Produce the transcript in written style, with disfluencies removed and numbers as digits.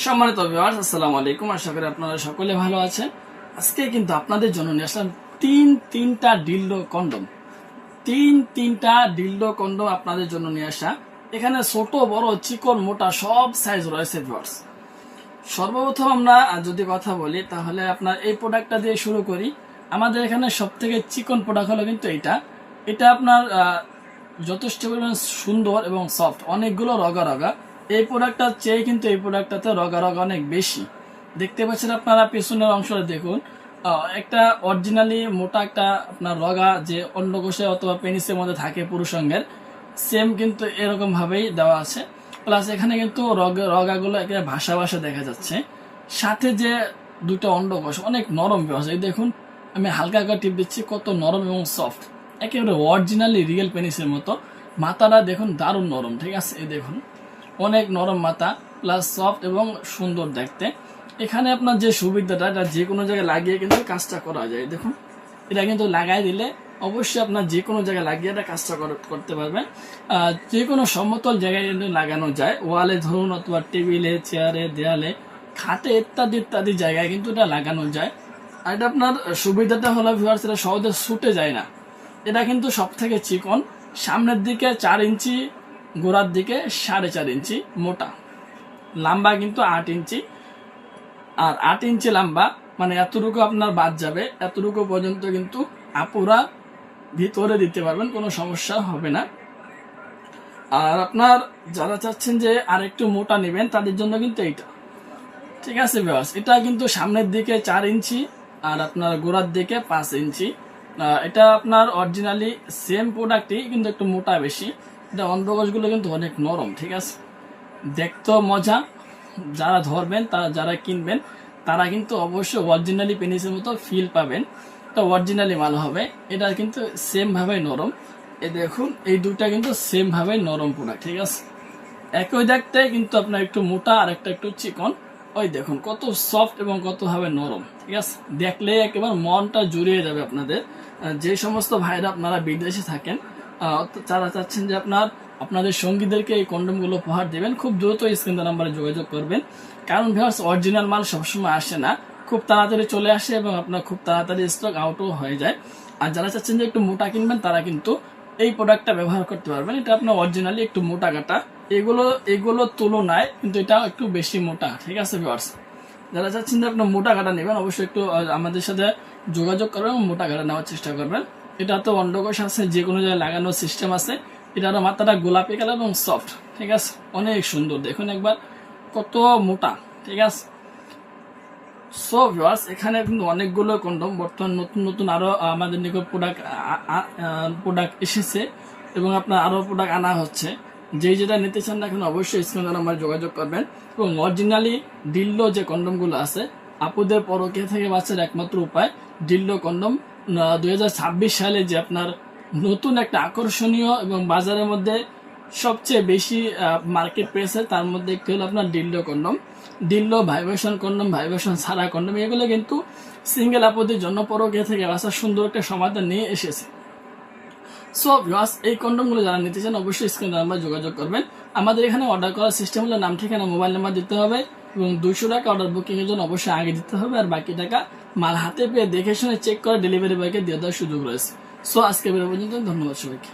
সম্মানিত ভিউয়ার্স, আসসালামু আলাইকুম। আশা করি আপনারা সকলে ভালো আছেন। আজকে কিন্তু আপনাদের জন্য নিয়ে আসলাম তিনটা ডিল্ডো কন্ডম আপনাদের জন্য নিয়ে আসা। এখানে ছোট বড় চিকন মোটা সব সাইজ রয়েছে ভিউয়ার্স। সর্বপ্রথম আমরা যদি কথা বলি তাহলে আপনার এই প্রোডাক্টটা দিয়ে শুরু করি। আমাদের এখানে সব থেকে চিকন প্রোডাক্ট হলো কিন্তু এটা আপনার যথেষ্ট পরিমাণ সুন্দর এবং সফট, অনেকগুলো রগা রগা। এই প্রোডাক্টটার চেয়ে কিন্তু এই প্রোডাক্টটাতে রগা রগা অনেক বেশি। দেখতে পাচ্ছেন আপনারা পেছনের অংশটা দেখুন, একটা অরিজিনালি মোটা একটা আপনার রগা যে অন্ডকোষে অথবা পেনিসের মধ্যে থাকে পুরুষাঙ্গের, সেম কিন্তু এরকম ভাবেই দেওয়া আছে। প্লাস এখানে কিন্তু রগাগুলো একেবারে ভাসা ভাসা দেখা যাচ্ছে। সাথে যে দুটো অন্ডকোষ অনেক নরম ব্যবস্থা, এই দেখুন আমি হালকা করে টিপ দিচ্ছি, কত নরম এবং সফট, একেবারে অরিজিনালি রিয়েল পেনিসের মতো। মাথাটা দেখুন দারুণ নরম, ঠিক আছে, এই দেখুন অনেক নরম মাথা, প্লাস সফট এবং সুন্দর দেখতে। এখানে আপনার যে সুবিধাটা, এটা যে কোনো জায়গায় লাগিয়ে কিন্তু কাজটা করা যায়। দেখুন এটা কিন্তু লাগাই দিলে অবশ্যই আপনার যে কোনো জায়গায় লাগিয়ে এটা কাজটা করতে পারবেন। যে কোনো সমতল জায়গায় কিন্তু লাগানো যায়, ওয়ালে ধরুন অথবা টেবিলে, চেয়ারে, দেয়ালে, খাটে ইত্যাদি জায়গায় কিন্তু এটা লাগানো যায়। আর এটা আপনার সুবিধাটা হলো ভিউয়ার্স, এটা সহজে ছুটে যায় না। এটা কিন্তু সব থেকে চিকন, সামনের দিকে 4 ইঞ্চি, গোড়ার দিকে 4.5 ইঞ্চি মোটা, লম্বা কিন্তু 8 ইঞ্চি। আর 8 ইঞ্চি লম্বা মানে এতটুকু আপনার বাদ যাবে, এতটুকু পর্যন্ত কিন্তু আপুরা ভিতরে দিতে পারবেন, কোনো সমস্যা হবে না। আর আপনার যারা চাচ্ছেন যে আরেকটু মোটা নেবেন তাদের জন্য কিন্তু এইটা ঠিক আছে ভিউয়ার্স। এটা কিন্তু সামনের দিকে 4 ইঞ্চি আর আপনার গোড়ার দিকে 5 ইঞ্চি। এটা আপনার অরিজিনালি সেম প্রোডাক্টই, কিন্তু একটু মোটা বেশি। এটা অন্ডকোষগুলো কিন্তু অনেক নরম, ঠিক আছে, দেখতেও মজা। যারা ধরবেন যারা কিনবেন তারা কিন্তু অবশ্যই অরিজিনালি পেনিসের মতো ফিল পাবেন। এটা অরিজিনালি মাল হবে। এটা কিন্তু সেম ভাবে নরম, এই দেখুন এই দুটা কিন্তু সেম ভাবে নরম প্রোডাক্ট, ঠিক আছে। একই দেখতে কিন্তু আপনার একটু মোটা আর একটা একটু চিকন। ওই দেখুন কত সফট এবং কত ভাবে নরম, ঠিক আছে, দেখলে একেবারে মনটা জুড়িয়ে যাবে আপনাদের। যে সমস্ত ভাইরা আপনারা বিদেশে থাকেন, যারা চাচ্ছেন যে আপনাদের সঙ্গীদেরকে এই কন্ডোমগুলো উপহার দেবেন, খুব দ্রুত স্ক্রিন নাম্বারে যোগাযোগ করবেন। কারণ ভিউয়ার্স অরিজিনাল মাল সবসময় আসে না, খুব তাড়াতাড়ি চলে আসে এবং আপনার খুব তাড়াতাড়ি স্টক আউটও হয়ে যায়। আর যারা চাচ্ছেন যে একটু মোটা কিনবেন তারা কিন্তু এই প্রোডাক্টটা ব্যবহার করতে পারবেন। এটা আপনার অরিজিনালি একটু মোটা কাটা, এগুলো তুলনায় কিন্তু এটা একটু বেশি মোটা, ঠিক আছে ভিউয়ার্স। যারা চাচ্ছেন যে আপনার মোটা কাটা নেবেন অবশ্যই একটু আমাদের সাথে যোগাযোগ করবেন এবং মোটা কাটা নেওয়ার চেষ্টা করবেন। এটা তো অন্ডকোষ আছে, যে কোনো জায়গায় লাগানোর সিস্টেম আছে। এটার মাথাটা গোলাপি কালার এবং সফট, ঠিক আছে, অনেক সুন্দর, দেখুন একবার কত মোটা, ঠিক আছে। সো ভিউয়ার্স এখানে কিন্তু অনেকগুলো কন্ডোম বর্তমান নতুন আরো আমাদের নিকট প্রোডাক্ট এসেছে এবং আপনার আরো প্রোডাক্ট আনা হচ্ছে। যেটা নিতে চান না কেন অবশ্যই স্ক্রিনে নাম্বার যোগাযোগ করবেন। এবং অরিজিনালি ডিল্ডো যে কন্ডোমগুলো আছে, আপুদের পরকীয়া থেকে বাঁচার একমাত্র উপায় ডিল্ডো কন্ডোম। 2026 সালে যে আপনার নতুন একটা আকর্ষণীয় এবং বাজারের মধ্যে সবচেয়ে বেশি মার্কেট পেয়েছে, তার মধ্যে একটি হলো আপনার dildo condom. Dildo vibration condom, vibration ছাড়া কন্ডোম, এগুলো কিন্তু সিঙ্গেল আপুদের জন্য পরকীয়া থেকে বাঁচার সুন্দর একটা সমাধান নিয়ে এসেছে। সো ভিউয়ার্স এই কন্ডোমগুলো যারা নিতে চান অবশ্যই স্ক্রিন নাম্বার যোগাযোগ করবেন। আমাদের এখানে অর্ডার করার সিস্টেম হলো নাম, ঠিকানা, মোবাইল নাম্বার দিতে হবে এবং 200 টাকা অর্ডার বুকিং এর জন্য অবশ্যই আগে দিতে হবে। আর বাকি টাকা মাল হাতে পেয়ে দেখে শুনে চেক করে ডেলিভারি বয়কে দিয়ে দেওয়ার সুযোগ রয়েছে। সো আজকে বেরো পর্যন্ত, ধন্যবাদ সবাইকে।